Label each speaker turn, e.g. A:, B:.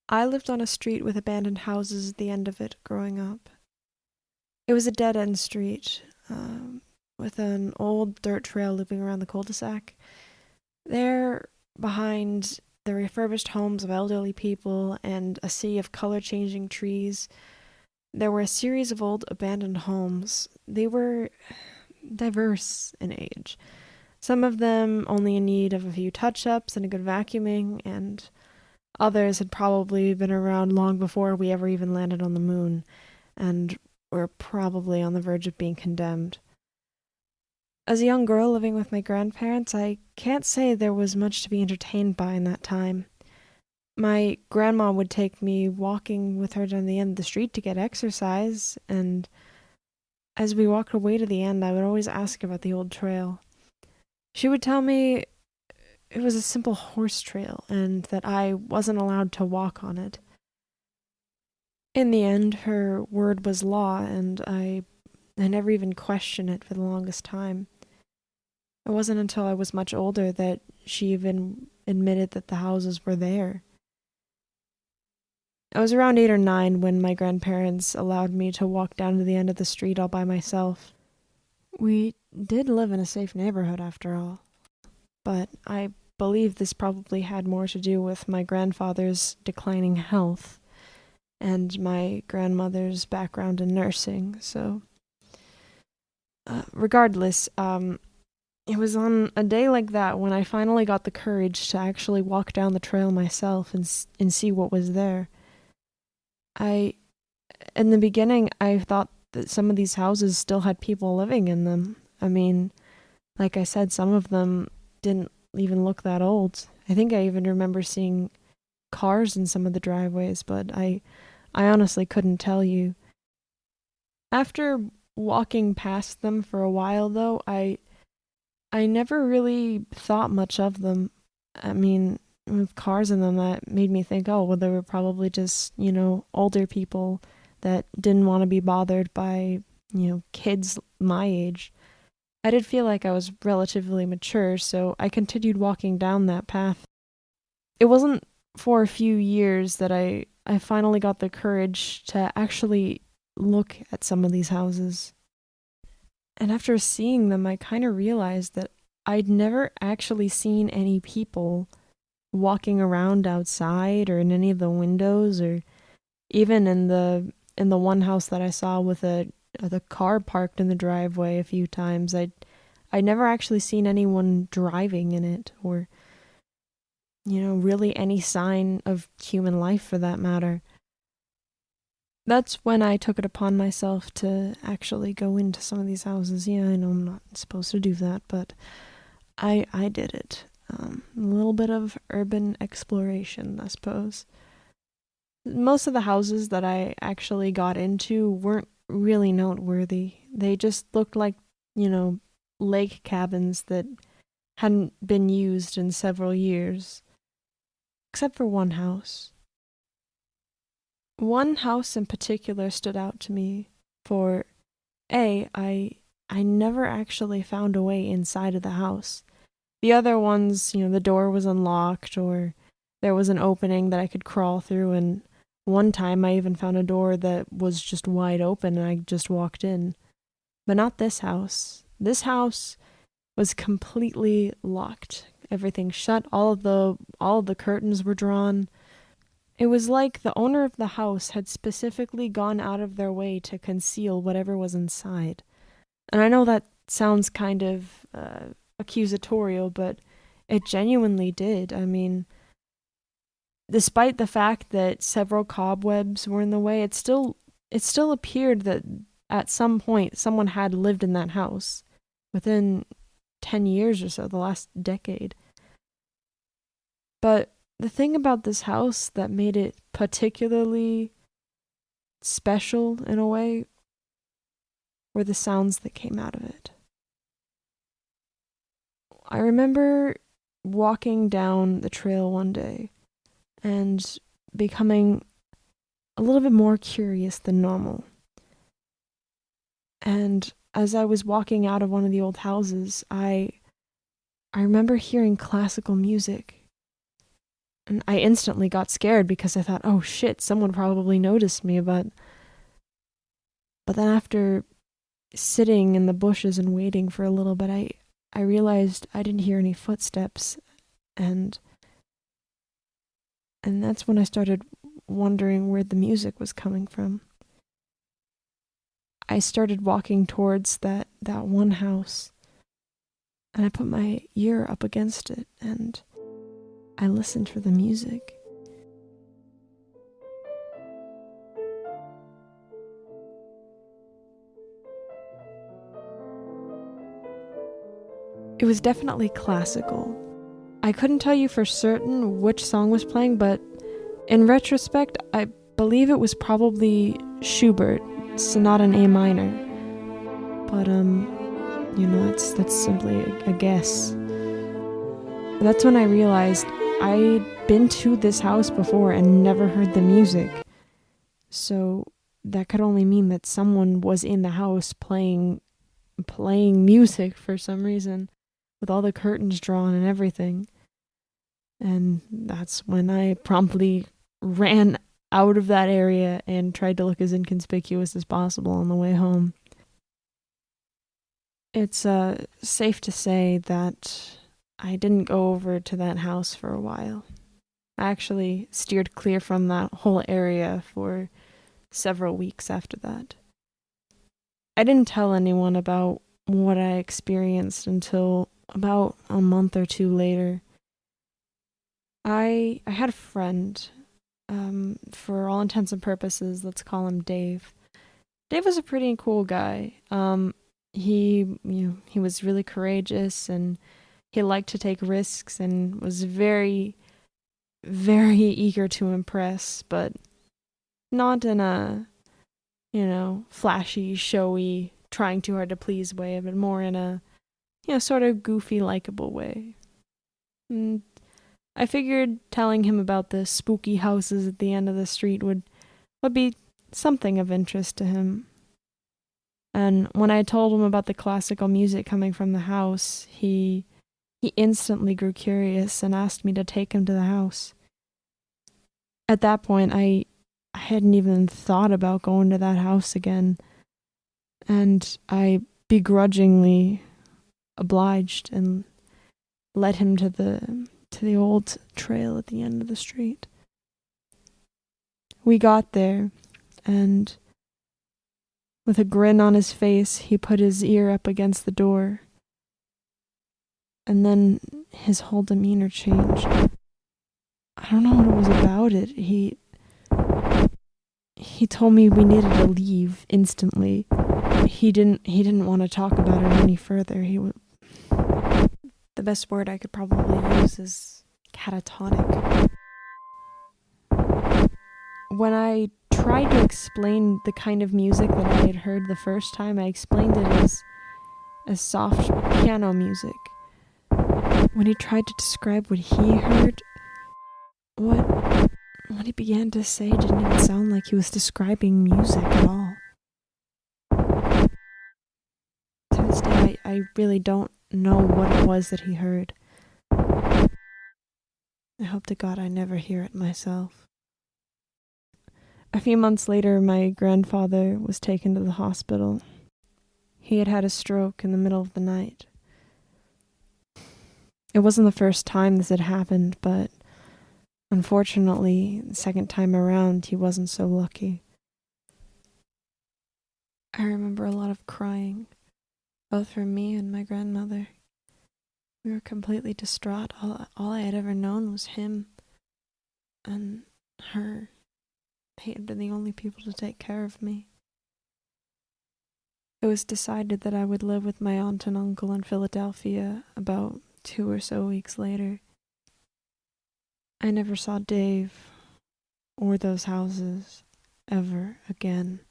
A: I lived on a street with abandoned houses at the end of it growing up. It was a dead end street with an old dirt trail looping around the cul de sac. There, behind the refurbished homes of elderly people and a sea of color changing trees, there were a series of old abandoned homes. They were diverse in age. Some of them only in need of a few touch ups and a good vacuuming, and others had probably been around long before we ever even landed on the moon, and were probably on the verge of being condemned. As a young girl living with my grandparents, I can't say there was much to be entertained by in that time. My grandma would take me walking with her down the end of the street to get exercise, and as we walked away to the end, I would always ask about the old trail. She would tell me it was a simple horse trail and that I wasn't allowed to walk on it. In the end, her word was law, and I never even questioned it for the longest time. It wasn't until I was much older that she even admitted that the houses were there. I was around 8 or 9 when my grandparents allowed me to walk down to the end of the street all by myself. We did live in a safe neighborhood after all, but I believe this probably had more to do with my grandfather's declining health and my grandmother's background in nursing. So, regardless, it was on a day like that when I finally got the courage to actually walk down the trail myself and see what was there. I, in the beginning, I thought that some of these houses still had people living in them. I mean, like I said, some of them didn't even look that old. I think I even remember seeing cars in some of the driveways, but I honestly couldn't tell you. After walking past them for a while, though, I never really thought much of them. I mean, with cars in them, that made me think, oh, well, they were probably just, older people that didn't want to be bothered by, kids my age. I did feel like I was relatively mature, so I continued walking down that path. It wasn't for a few years that I finally got the courage to actually look at some of these houses. And after seeing them, I kind of realized that I'd never actually seen any people walking around outside or in any of the windows or even in the one house that I saw with the car parked in the driveway a few times. I'd never actually seen anyone driving in it or really any sign of human life for that matter. That's when I took it upon myself to actually go into some of these houses. Yeah, I know I'm not supposed to do that, but I did it. A little bit of urban exploration, I suppose. Most of the houses that I actually got into weren't really noteworthy. They just looked like, lake cabins that hadn't been used in several years, except for one house. One house in particular stood out to me for I never actually found a way inside of the house. The other ones, the door was unlocked or there was an opening that I could crawl through, and one time I even found a door that was just wide open and I just walked in. But not this house. This house was completely locked. Everything shut, all of the curtains were drawn. It was like the owner of the house had specifically gone out of their way to conceal whatever was inside. And I know that sounds kind of accusatorial, but it genuinely did. I mean, despite the fact that several cobwebs were in the way, it still appeared that at some point someone had lived in that house within 10 years or so, the last decade. But the thing about this house that made it particularly special in a way were the sounds that came out of it. I remember walking down the trail one day and becoming a little bit more curious than normal. And as I was walking out of one of the old houses, I remember hearing classical music. And I instantly got scared because I thought, oh shit, someone probably noticed me. But then after sitting in the bushes and waiting for a little bit, I realized I didn't hear any footsteps, and that's when I started wondering where the music was coming from. I started walking towards that one house, and I put my ear up against it, and I listened for the music. It was definitely classical. I couldn't tell you for certain which song was playing, but in retrospect, I believe it was probably Schubert, Sonata in A minor. But that's simply a guess. That's when I realized I'd been to this house before and never heard the music. So that could only mean that someone was in the house playing music for some reason, with all the curtains drawn and everything. And that's when I promptly ran out of that area and tried to look as inconspicuous as possible on the way home. It's safe to say that I didn't go over to that house for a while. I actually steered clear from that whole area for several weeks after that. I didn't tell anyone about what I experienced until about a month or two later. I had a friend, for all intents and purposes, let's call him Dave. Dave was a pretty cool guy. He was really courageous, and he liked to take risks and was very, very eager to impress, but not in a, flashy, showy, trying too hard to please way, but more in a, sort of goofy, likable way. And I figured telling him about the spooky houses at the end of the street would be something of interest to him. And when I told him about the classical music coming from the house, he instantly grew curious and asked me to take him to the house. At that point, I hadn't even thought about going to that house again, and I begrudgingly obliged and led him to the old trail at the end of the street. We got there, and with a grin on his face, he put his ear up against the door, and then his whole demeanor changed. I don't know what it was about it. He told me we needed to leave instantly. He didn't want to talk about it any further. The best word I could probably use is catatonic. When I tried to explain the kind of music that I had heard the first time, I explained it as soft piano music. When he tried to describe what he heard, what he began to say didn't even sound like he was describing music at all. To this day, I really don't know what it was that he heard. I hope to God I never hear it myself. A few months later, my grandfather was taken to the hospital. He had had a stroke in the middle of the night. It wasn't the first time this had happened, but unfortunately, the second time around, he wasn't so lucky. I remember a lot of crying, both from me and my grandmother. We were completely distraught. All I had ever known was him and her. They had been the only people to take care of me. It was decided that I would live with my aunt and uncle in Philadelphia about 2 or so weeks later. I never saw Dave or those houses ever again.